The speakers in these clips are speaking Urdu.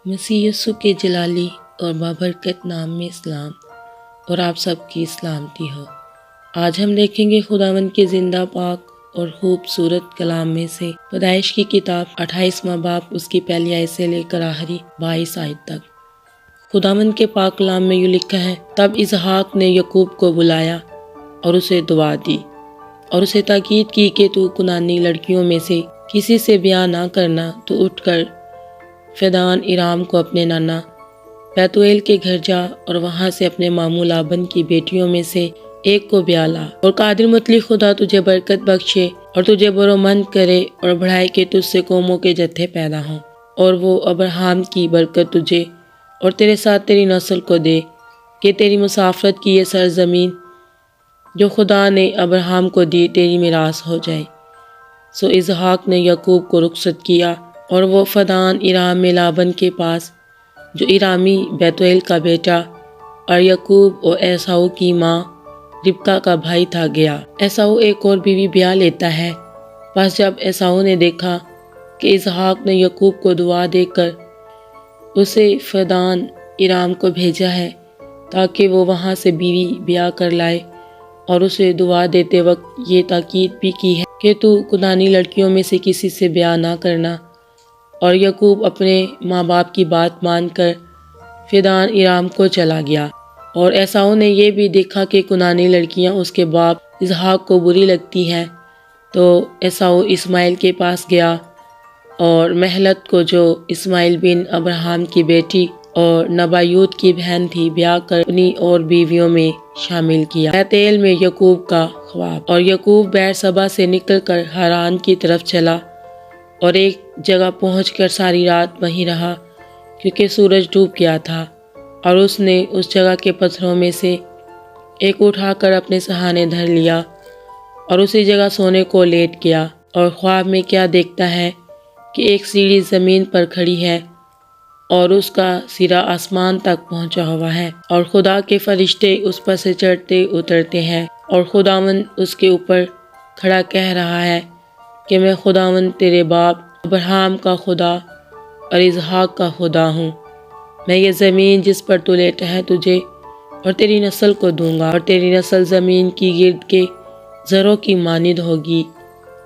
مسیح یسوع کے جلالی اور بابرکت نام میں اسلام اور آپ سب کی سلامتی ہو۔ آج ہم دیکھیں گے خداوند کے زندہ پاک اور خوبصورت کلام میں سے پیدائش کی کتاب 28واں باب، اس کی پہلی آیت سے لے کر آخری 22 آیت تک۔ خداوند کے پاک کلام میں یوں لکھا ہے، تب اسحاق نے یعقوب کو بلایا اور اسے دعا دی اور اسے تاکید کی کہ تو کنعانی لڑکیوں میں سے کسی سے بیاہ نہ کرنا، تو اٹھ کر فدان ارام کو اپنے نانا بیتویل کے گھر جا اور وہاں سے اپنے ماموں لابن کی بیٹیوں میں سے ایک کو بیاہ لا، اور قادر مطلق خدا تجھے برکت بخشے اور تجھے برومند کرے اور بڑھائے کہ تجھ سے قوموں کے جتھے پیدا ہوں، اور وہ ابراہیم کی برکت تجھے اور تیرے ساتھ تیری نسل کو دے، کہ تیری مسافرت کی یہ سرزمین جو خدا نے ابراہیم کو دی تیری میراث ہو جائے۔ سو اسحاق نے یعقوب کو رخصت کیا اور وہ فدان ارام میں لابن کے پاس، جو ارامی بیتویل کا بیٹا اور یعقوب اور ایساؤ کی ماں ربکا کا بھائی تھا گیا۔ ایساؤ ایک اور بیوی بیاہ لیتا ہے۔ پس جب ایساؤ نے دیکھا کہ اسحاق نے یعقوب کو دعا دے کر اسے فدان ارام کو بھیجا ہے تاکہ وہ وہاں سے بیوی بیاہ کر لائے، اور اسے دعا دیتے وقت یہ تاکید بھی کی ہے کہ تو کنعانی لڑکیوں میں سے کسی سے بیاہ نہ کرنا، اور یعقوب اپنے ماں باپ کی بات مان کر فدان ارام کو چلا گیا۔ اور ایساؤ نے یہ بھی دیکھا کہ کنعانی لڑکیاں اس کے باپ اسحاق کو بری لگتی ہیں، تو ایساؤ اسماعیل کے پاس گیا اور محلت کو، جو اسماعیل بن ابراہیم کی بیٹی اور نبایوت کی بہن تھی، بیاہ کر اپنی اور بیویوں میں شامل کیا۔ بیتیل میں یعقوب کا خواب۔ اور یعقوب بیر سبا سے نکل کر ہاران کی طرف چلا اور ایک جگہ پہنچ کر ساری رات وہیں رہا، کیونکہ سورج ڈوب گیا تھا، اور اس نے اس جگہ کے پتھروں میں سے ایک اٹھا کر اپنے سہانے دھر لیا اور اسی جگہ سونے کو لیٹ گیا۔ اور خواب میں کیا دیکھتا ہے کہ ایک سیڑھی زمین پر کھڑی ہے اور اس کا سرا آسمان تک پہنچا ہوا ہے، اور خدا کے فرشتے اس پر سے چڑھتے اترتے ہیں، اور خداوند اس کے اوپر کھڑا کہہ رہا ہے کہ میں خداوند تیرے باپ ابراہیم کا خدا اور اسحاق کا خدا ہوں۔ میں یہ زمین جس پر تو لیٹا ہے تجھے اور تیری نسل کو دوں گا، اور تیری نسل زمین کی گرد کے زروں کی مانند ہوگی،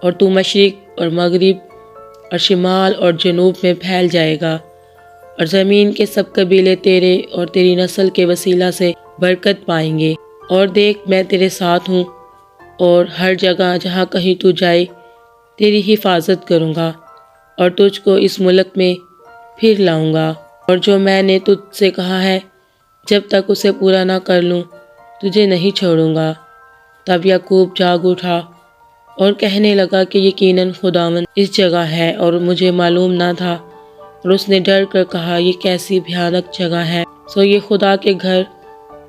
اور تو مشرق اور مغرب اور شمال اور جنوب میں پھیل جائے گا، اور زمین کے سب قبیلے تیرے اور تیری نسل کے وسیلہ سے برکت پائیں گے۔ اور دیکھ، میں تیرے ساتھ ہوں، اور ہر جگہ جہاں کہیں تو جائے تیری حفاظت کروں گا، اور تجھ کو اس ملک میں پھر لاؤں گا، اور جو میں نے تجھ سے کہا ہے جب تک اسے پورا نہ کر لوں تجھے نہیں چھوڑوں گا۔ تب یعقوب جاگ اٹھا اور کہنے لگا کہ یقیناً خداوند اس جگہ ہے اور مجھے معلوم نہ تھا، اور اس نے ڈر کر کہا، یہ کیسی بھیانک جگہ ہے، سو یہ خدا کے گھر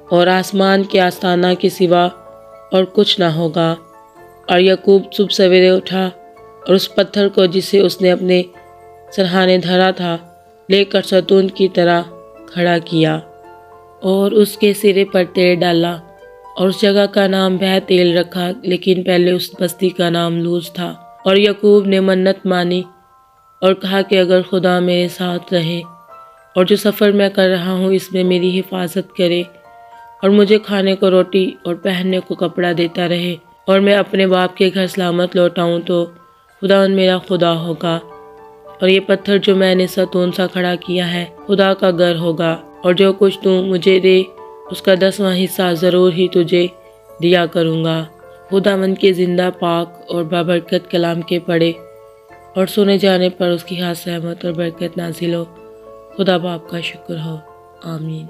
اور آسمان کے آستانہ کے سوا اور کچھ نہ ہوگا۔ اور یعقوب صبح سویرے اٹھا اور اس پتھر کو جسے اس نے اپنے سرہانے دھرا تھا لے کر ستون کی طرح کھڑا کیا، اور اس کے سرے پر تیر ڈالا، اور اس جگہ کا نام بیتیل رکھا، لیکن پہلے اس بستی کا نام لوز تھا۔ اور یعقوب نے منت مانی اور کہا کہ اگر خدا میرے ساتھ رہے اور جو سفر میں کر رہا ہوں اس میں میری حفاظت کرے، اور مجھے کھانے کو روٹی اور پہننے کو کپڑا دیتا رہے، اور میں اپنے باپ کے گھر سلامت لوٹاؤں، تو خداوند میرا خدا ہوگا، اور یہ پتھر جو میں نے ستون سا کھڑا کیا ہے خدا کا گھر ہوگا، اور جو کچھ تو مجھے دے اس کا 10واں حصہ ضرور ہی تجھے دیا کروں گا۔ خداوند کے زندہ پاک اور بابرکت کلام کے پڑھے اور سنے جانے پر اس کی خاص رحمت اور برکت نازل ہو۔ خدا باپ کا شکر ہو، آمین۔